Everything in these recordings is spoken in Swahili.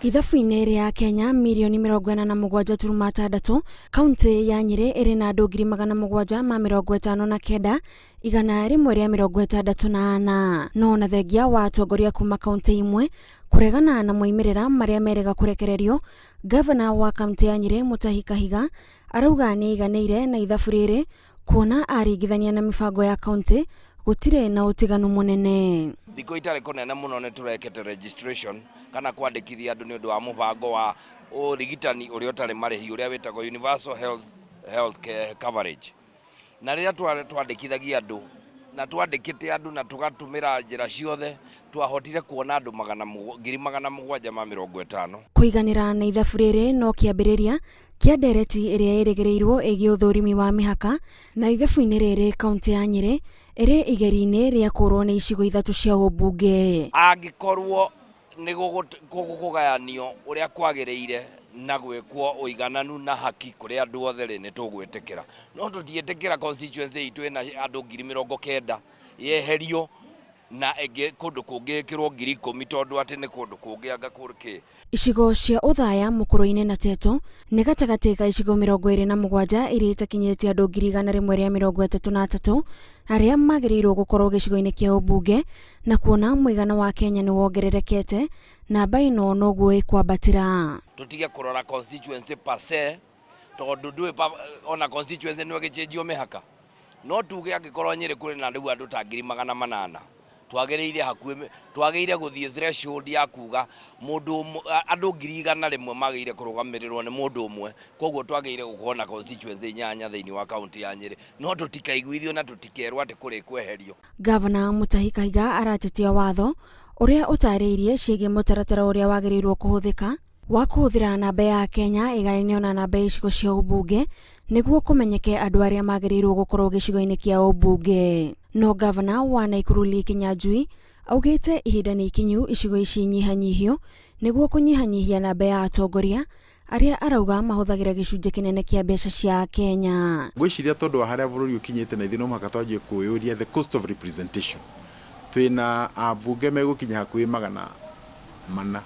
Ithabu-ini ria Kenya milioni 47.6 kaunti ya Nyeri iri na andu 759 igana rimwe ria 64 no na thengia wa atongoria kuma kaunti imwe kuregana na moimirira maria merega kurekererio. Gavana wa kaunti ya Nyeri Mutahi Kahiga arauga ni iganeire na ithabu riri kuona aringithania na mibango ya kaunti gutire na utiganu munene. Thiko itare konene muno ne turekete registration kana kwandikithia andu ni undu wa mubango wa urigitani uria utare marihi uria witagwo universal health coverage. Na riria twandikithagia andu na twandikite andu na tugatumira njira ciothe twahotire kuona andu 750 kuiganira na ithabu riri no kiambiriria kia ndereti iria irigireirwo igi uthurimi wa mihaka na ithabu-ini riri kaunti ya Nyeri iri igeri-ini ria kurwo ni icigo ithatu cia umbunge. Angikorwo ni gukugayanio uria kwagiriire na gwikwo uigananu na haki kuri andu othe ni tugwitikira no tutietikira constituency itu ina andu 90,000 yeherio na ege kundu kungikirwo 10,000 tondu ati ni kundu kungianga kuriki. Icigo cia uthaya mukuru-ini na teto ni gatagati ka icigo 27 iria itakinyitie andu 133 aria magirirwo gukorwo gicigo-ini kia umbunge na kuona muigana wa Kenya ni wongererekete namba ino noguo ikwambatira. Tutige kurora constituency pase tondu ndui ona constituency ni gichenjio mihaka no tuge angikorwo Nyeri kuri na riu andu ta 800 twagereire hakuwe twageire guthie threshold ya kuga mundu andu 100,000 mageire kurugamirirwo ni mundu umwe koguo twageire gukona constituency 8 thiini wa county ya Nyeri no tutikaiguithio na tutikerwa ati kuri kweherio. Gavana Mutahi Kahiga aratetia watho uria utariirie ciege mutaratara uria wagereirwo kuhuthika wa kuhuthira namba ya Kenya igainio na namba ya icigo cia umbunge niguo kumenyeke andu aria magirirwo gukorwo gicigo-ini kia umbunge. No gavana wa Nakuru Kinyanjui augite ihinda ni ikinyu icigo ici nyihanyihio niguo kunyihanyihia namba ya atongoria aria arauga mahuthagira gicunje kinene kia mbeca cia Kenya. Gwiciria tondu wa haria bururi ukinyite na ithino maka twanjie kuyuria the cost of representation twina ambunge megukinya hakuhi 400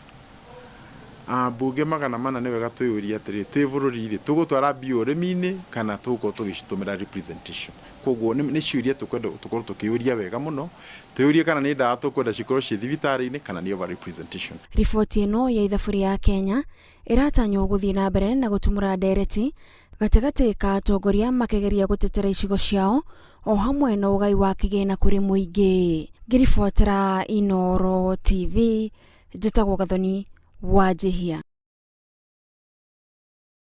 ambunge 400 ni wega tuyuria atiri twi bururi-ri tugutwara bio urimi-ini kana tuguko tugicitumira representation. Koguo ni ciuria tukorwo tukiuria wega muno tuyurie kana ni ndawa tukwenda cikorwo ci thibitari-ini kana ni over representation. Riboti ino ya ithabu ya Kenya iratanywo guthii na mbere na gutumura ndereti gatagati ka atongoria makigeria gutetera icigo ciao o hamwe na ugai wa kigina kuri muingi. Ngiribotera Inooro TV njitagwo Gathoni wa Jehia.